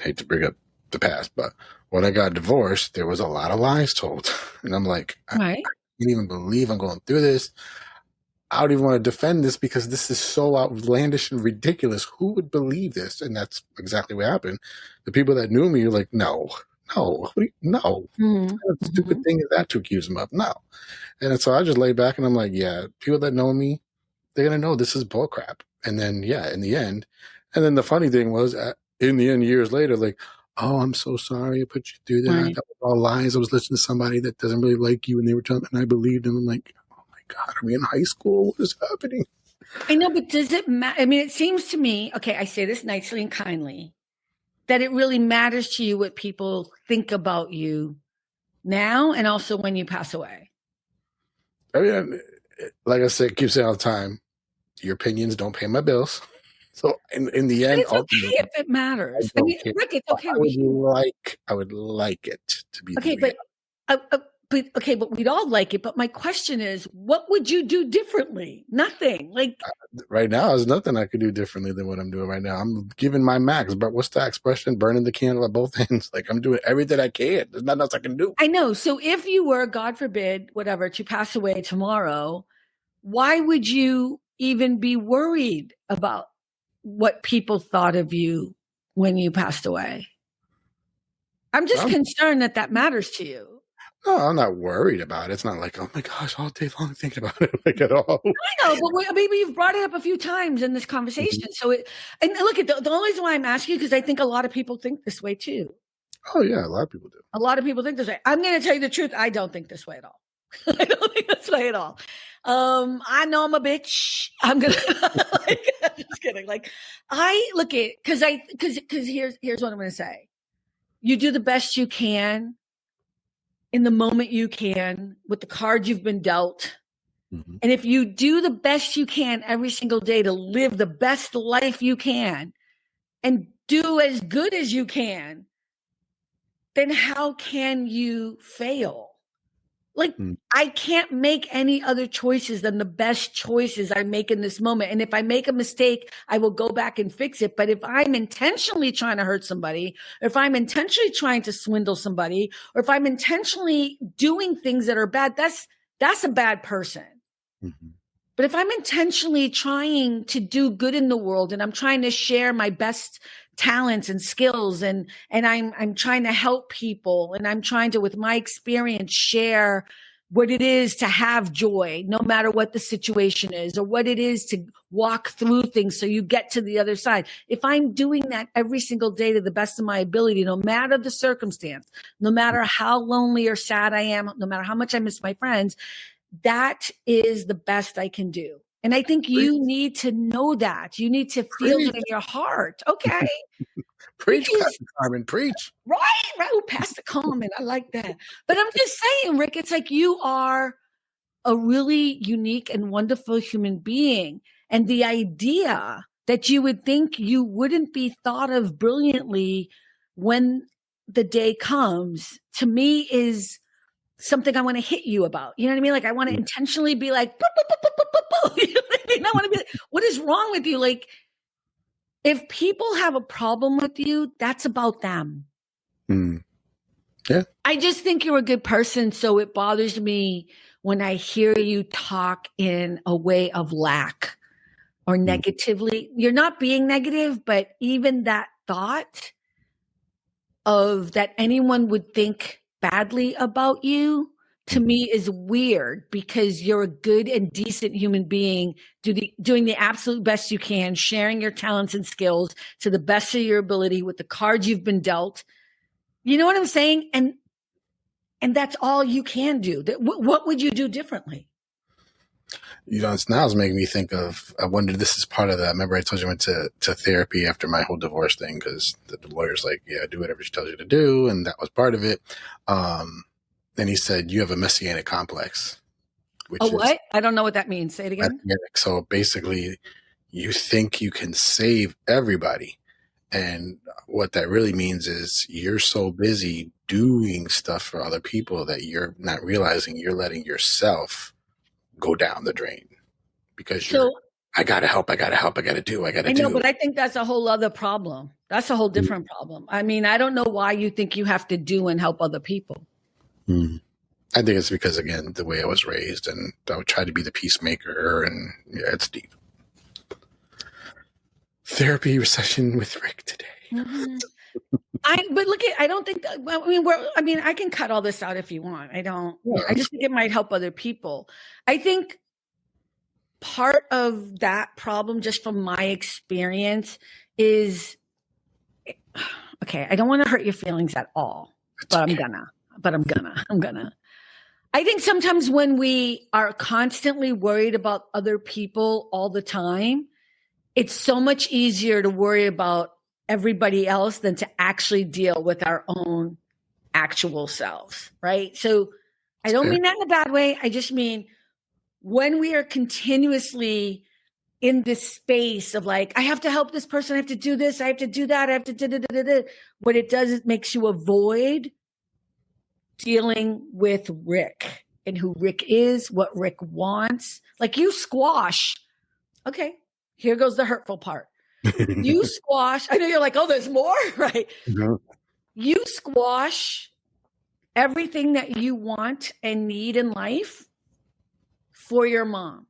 hate to bring up the past, but when I got divorced, there was a lot of lies told. And I'm like, I can't even believe I'm going through this. I don't even want to defend this because this is so outlandish and ridiculous. Who would believe this? And that's exactly what happened. The people that knew me were like, no. What stupid thing is that to accuse them of? No. And so I just lay back and I'm like, yeah, people that know me, they're going to know this is bullcrap. And then, yeah, in the end. And then the funny thing was, in the end, years later, like, oh, I'm so sorry I put you through that. Right. That was all lies. I was listening to somebody that doesn't really like you and they were telling me, and I believed them. I'm like, oh my God, are we in high school? What is happening? I know, but does it matter? I mean, it seems to me, okay, I say this nicely and kindly, that it really matters to you what people think about you now and also when you pass away. I mean, like I said, keep saying all the time, your opinions don't pay my bills. So in the end, it's okay if it matters. I mean, Rick, it's okay. I would like it to be okay, but we'd all like it. But my question is, what would you do differently? Nothing. Like right now, there's nothing I could do differently than what I'm doing right now. I'm giving my max. But what's that expression? Burning the candle at both ends. Like I'm doing everything I can. There's nothing else I can do. I know. So if you were, God forbid, whatever, to pass away tomorrow, why would you even be worried about what people thought of you when you passed away? I'm just concerned that matters to you. No, I'm not worried about it. It's not like, oh my gosh, all day long thinking about it like at all. I know, but maybe you've brought it up a few times in this conversation. So and look at the only reason why I'm asking you, because I think a lot of people think this way too. Oh yeah, a lot of people do. A lot of people think this way. I'm going to tell you the truth. I don't think this way at all. I don't think this way at all. I know I'm a bitch. I'm gonna just kidding. Like I look at because here's what I'm gonna say. You do the best you can in the moment you can with the cards you've been dealt. Mm-hmm. And if you do the best you can every single day to live the best life you can and do as good as you can, then how can you fail? Like, I can't make any other choices than the best choices I make in this moment. And if I make a mistake, I will go back and fix it. But if I'm intentionally trying to hurt somebody, or if I'm intentionally trying to swindle somebody, or if I'm intentionally doing things that are bad, that's a bad person. Mm-hmm. But if I'm intentionally trying to do good in the world and I'm trying to share my best talents and skills and I'm trying to help people and I'm trying to, with my experience, share what it is to have joy, no matter what the situation is, or what it is to walk through things so you get to the other side. If I'm doing that every single day to the best of my ability, no matter the circumstance, no matter how lonely or sad I am, no matter how much I miss my friends, that is the best I can do. And I think you need to know that. You need to feel it in your heart. Okay. Preach, Pastor Carmen, preach. Right. Oh, Pastor Carmen. I like that. But I'm just saying, Rick, it's like you are a really unique and wonderful human being. And the idea that you would think you wouldn't be thought of brilliantly when the day comes, to me, is something I want to hit you about. You know what I mean? Like, I want to intentionally be like, "Boop, boop, boop, boop, boop, boop." You know what I mean? I want to be like, what is wrong with you? Like, if people have a problem with you, that's about them. Yeah. I just think you're a good person. So it bothers me when I hear you talk in a way of lack or negatively. You're not being negative, but even that thought of that anyone would think badly about you, to me, is weird, because you're a good and decent human being, doing the absolute best you can, sharing your talents and skills to the best of your ability with the cards you've been dealt. You know what I'm saying? And that's all you can do. What would you do differently? You know, it's now making me think of, I wonder, this is part of that. Remember I told you I went to therapy after my whole divorce thing, because the lawyer's like, yeah, do whatever she tells you to do. And that was part of it. And he said, you have a messianic complex. Which what? I don't know what that means. Say it again. Messianic. So basically, you think you can save everybody. And what that really means is you're so busy doing stuff for other people that you're not realizing you're letting yourself go down the drain, because I gotta help, I gotta do. I know, but I think that's a whole other problem. That's a whole different problem. I mean, I don't know why you think you have to do and help other people. I think it's because, again, the way I was raised, and I would try to be the peacemaker, and yeah, it's deep. Therapy session with Rick today. But look, I don't think that, I mean, I can cut all this out if you want. I don't. Yeah. I just think it might help other people. I think part of that problem, just from my experience, is, okay, I don't want to hurt your feelings at all, but I'm gonna. I think sometimes when we are constantly worried about other people all the time, it's so much easier to worry about everybody else than to actually deal with our own actual selves, right? So I don't mean that in a bad way. I just mean when we are continuously in this space of like, I have to help this person, I have to do this, I have to do that, I have to da-da-da-da-da. What it does is it makes you avoid dealing with Rick and who Rick is, what Rick wants. Like, you squash. Okay, here goes the hurtful part. You squash. I know you're like, oh, there's more, right? Mm-hmm. You squash everything that you want and need in life for your mom.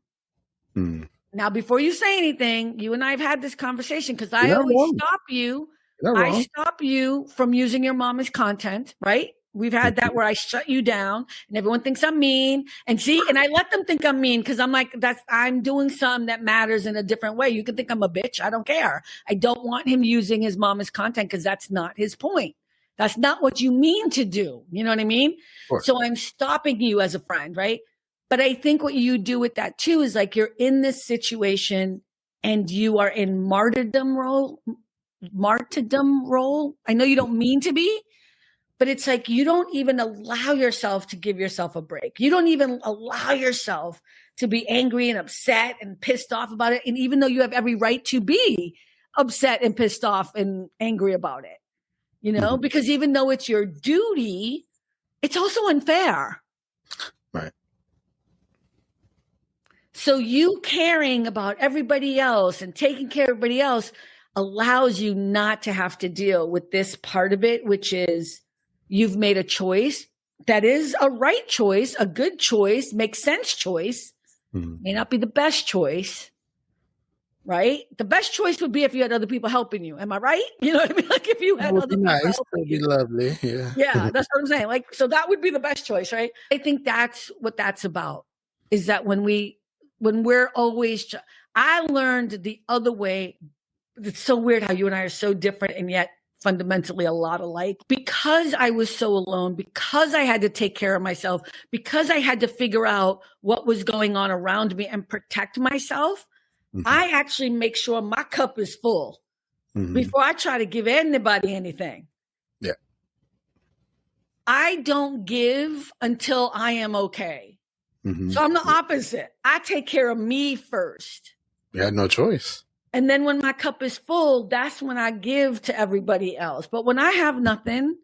Now, before you say anything, you and I have had this conversation, because I always stop you. I stop you from using your mom as content, right? We've had that where I shut you down and everyone thinks I'm mean, and I let them think I'm mean, because I'm like, I'm doing something that matters in a different way. You can think I'm a bitch. I don't care. I don't want him using his mom as content, because that's not his point. That's not what you mean to do. You know what I mean? So I'm stopping you as a friend, right? But I think what you do with that too is, like, you're in this situation and you are in martyrdom role. I know you don't mean to be, but it's like you don't even allow yourself to give yourself a break. You don't even allow yourself to be angry and upset and pissed off about it. And even though you have every right to be upset and pissed off and angry about it, you know, because even though it's your duty, it's also unfair. Right. So you caring about everybody else and taking care of everybody else allows you not to have to deal with this part of it, which is, you've made a choice that is a right choice, a good choice, makes sense choice, may not be the best choice, right? The best choice would be if you had other people helping you. Am I right? You know what I mean? Like, if you had other people helping you. That would be lovely. Yeah. Yeah, that's what I'm saying. Like, so that would be the best choice, right? I think that's what that's about, is that when we're always, I learned the other way. It's so weird how you and I are so different and yet fundamentally a lot alike, because I was so alone, because I had to take care of myself, because I had to figure out what was going on around me and protect myself. I actually make sure my cup is full before I try to give anybody anything. Yeah. I don't give until I am okay. So I'm the opposite. I take care of me first. You had no choice. And then when my cup is full, that's when I give to everybody else. But when I have nothing,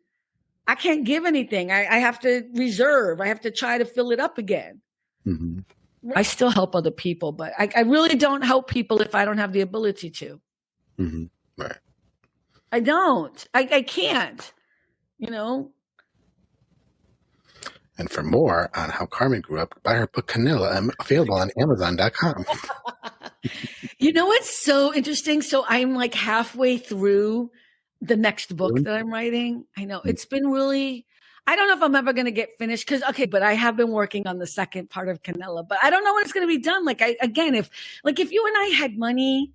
I can't give anything. I have to reserve. I have to try to fill it up again. Mm-hmm. I still help other people, but I really don't help people if I don't have the ability to. Mm-hmm. Right. I don't. I can't, you know? And for more on how Carmen grew up, buy her book Canilla, available on Amazon.com. You know what's so interesting? So I'm like halfway through the next book that I'm writing. I know it's been really, I don't know if I'm ever going to get finished because, okay, but I have been working on the second part of Canella, but I don't know when it's going to be done. Like, if you and I had money,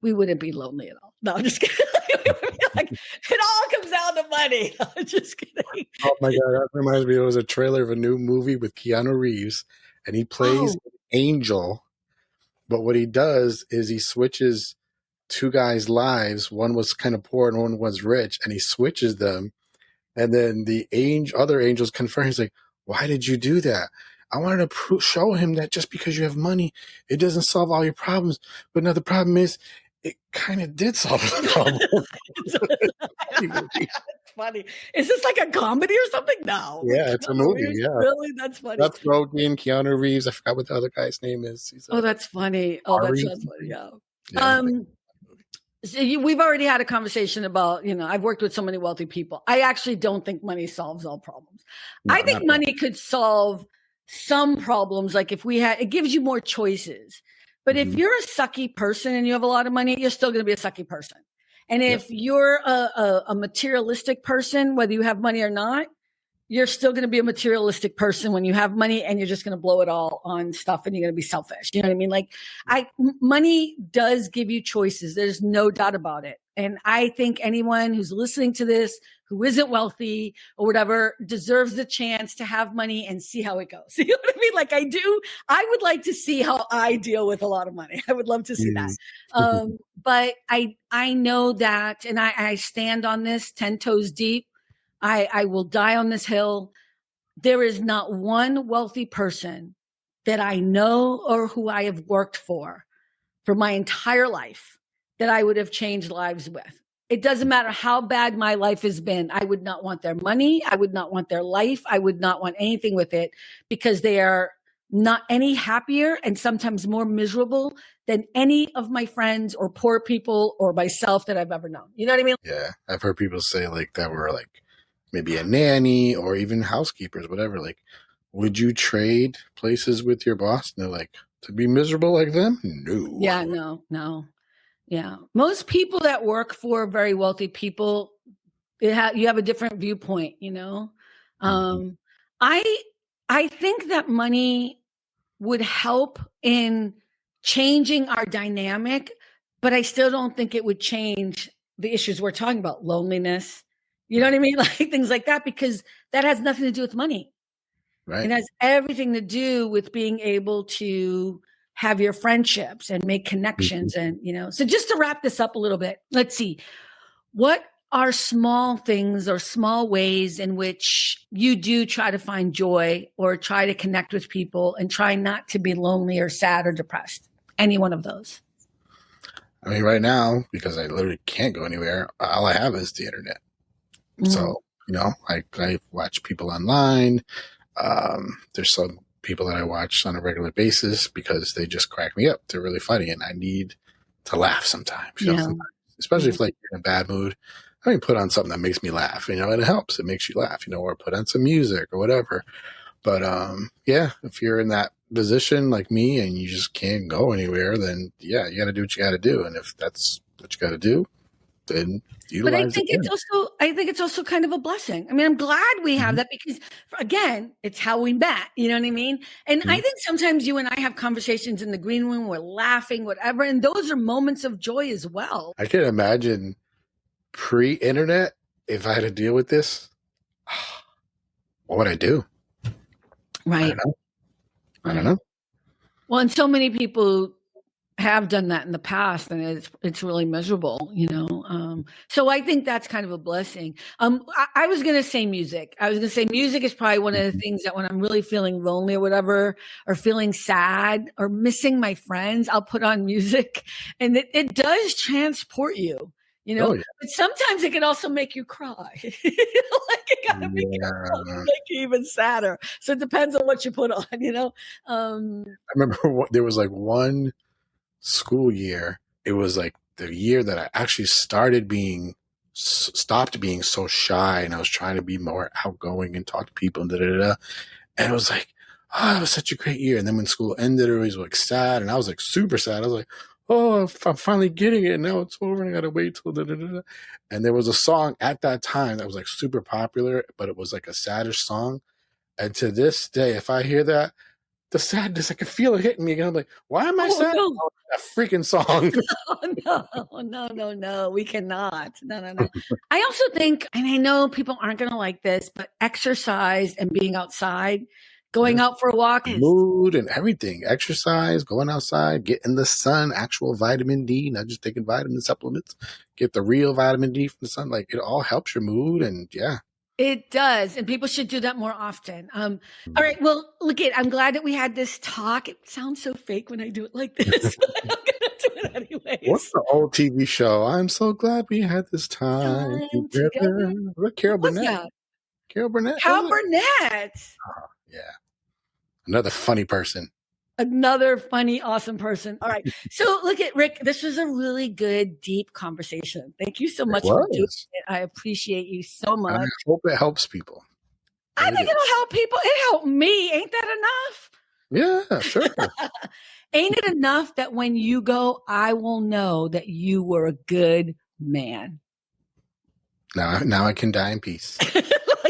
we wouldn't be lonely at all. No, I'm just kidding. Like, it all comes down to money. I'm just kidding. Oh my God, that reminds me. It was a trailer of a new movie with Keanu Reeves, and he plays an angel. But what he does is he switches two guys' lives. One was kind of poor and one was rich, and he switches them. And then the other angels confirm. He's like, "Why did you do that? I wanted to show him that just because you have money, it doesn't solve all your problems. But now the problem is, it kind of did solve the problem." That's funny. Is this like a comedy or something? No. Yeah, it's a movie. Yeah, really, that's funny. Seth Rogen, Keanu Reeves. I forgot what the other guy's name is. That's funny. Oh, that's funny. Yeah. Yeah. So we've already had a conversation about, I've worked with so many wealthy people. I actually don't think money solves all problems. No, I think money could solve some problems. Like it gives you more choices. But if you're a sucky person and you have a lot of money, you're still going to be a sucky person. And if you're a materialistic person, whether you have money or not, you're still going to be a materialistic person when you have money, and you're just going to blow it all on stuff, and you're going to be selfish. You know what I mean? Like, money does give you choices. There's no doubt about it. And I think anyone who's listening to this, who isn't wealthy or whatever, deserves the chance to have money and see how it goes. You know what I mean? Like I would like to see how I deal with a lot of money. I would love to see that. But I know that, and I stand on this 10 toes deep. I will die on this hill. There is not one wealthy person that I know or who I have worked for my entire life that I would have changed lives with. It doesn't matter how bad my life has been. I would not want their money. I would not want their life. I would not want anything with it, because they are not any happier and sometimes more miserable than any of my friends or poor people or myself that I've ever known. You know what I mean? Yeah. I've heard people say like that were like maybe a nanny or even housekeepers, whatever. Like, would you trade places with your boss? And they're like, to be miserable like them? No. Yeah, no. Yeah. Most people that work for very wealthy people, you have a different viewpoint, I think that money would help in changing our dynamic, but I still don't think it would change the issues we're talking about, loneliness. You know what I mean? Like things like that, because that has nothing to do with money. Right. It has everything to do with being able to have your friendships and make connections. And, so just to wrap this up a little bit, let's see. What are small things or small ways in which you do try to find joy or try to connect with people and try not to be lonely or sad or depressed? Any one of those? I mean, right now, because I literally can't go anywhere, all I have is the internet. So, I watch people online. There's some people that I watch on a regular basis because they just crack me up. They're really funny, and I need to laugh sometimes. Especially if like you're in a bad mood. I mean, put on something that makes me laugh, and it helps. It makes you laugh, or put on some music or whatever. But if you're in that position like me and you just can't go anywhere, then you got to do what you got to do. And if that's what you got to do, then but I think it's also kind of a blessing. I mean, I'm glad we have that, because again, it's how we met. You know what I mean? And I think sometimes you and I have conversations in the green room, we're laughing, whatever, and those are moments of joy as well. I can imagine pre-internet, if I had to deal with this, what would I do? Right. I don't know. Well, and so many people have done that in the past, and it's really miserable, so I think that's kind of a blessing. I was going to say music. Music is probably one of the things that when I'm really feeling lonely or whatever, or feeling sad or missing my friends, I'll put on music, and it does transport you. you know. Oh yeah. But sometimes it can also make you cry. Like it gotta be careful to Yeah. make you even sadder. So it depends on what you put on, you know. I remember there was like one school year. It was like the year that I actually stopped being so shy, and I was trying to be more outgoing and talk to people and da da da. And it was like, oh, it was such a great year. And then when school ended, everybody was like sad, and I was like super sad. I was like, oh, I'm finally getting it. Now it's over, and I gotta wait till da da da da. And there was a song at that time that was like super popular, but it was like a saddish song. And to this day, if I hear that, the sadness, I can feel it hitting me again. I'm like, why am I Oh sad no. about that freaking song? Oh, no, we cannot. No. I also think, and I know people aren't going to like this, but exercise and being outside, going Yeah. out for a walk is Mood and everything. Exercise, going outside, get in the sun, actual vitamin D, not just taking vitamin supplements. Get the real vitamin D from the sun. Like, it all helps your mood. And yeah. it does, and people should do that more often. All right, well, look I'm glad that we had this talk. It sounds so fake when I do it like this, but I'm gonna do it anyways. What's the old TV show? I'm so glad we had this time together. Look, Carol What was Burnett. that? Carol Burnett. Cal Burnett. Yeah. Another funny person. Another funny, awesome person. All right. So look Rick, this was a really good, deep conversation. Thank you so much for doing it. I appreciate you so much. I hope it helps people. I think it'll help people. It helped me. Ain't that enough? Yeah, sure. Ain't it enough that when you go, I will know that you were a good man. Now I can die in peace.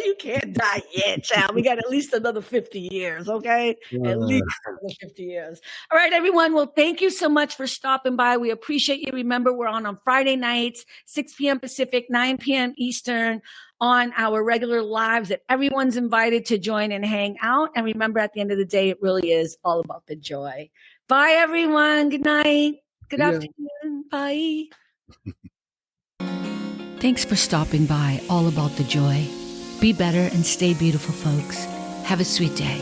You can't die yet, child. We got at least another 50 years, okay? At least another 50 years. All right, everyone. Well, thank you so much for stopping by. We appreciate you. Remember, we're on Friday nights, 6 p.m. Pacific, 9 p.m. Eastern, on our regular lives that everyone's invited to join and hang out. And remember, at the end of the day, it really is all about the joy. Bye, everyone. Good night. Good afternoon. Bye. Thanks for stopping by. All about the joy. Be better and stay beautiful, folks. Have a sweet day.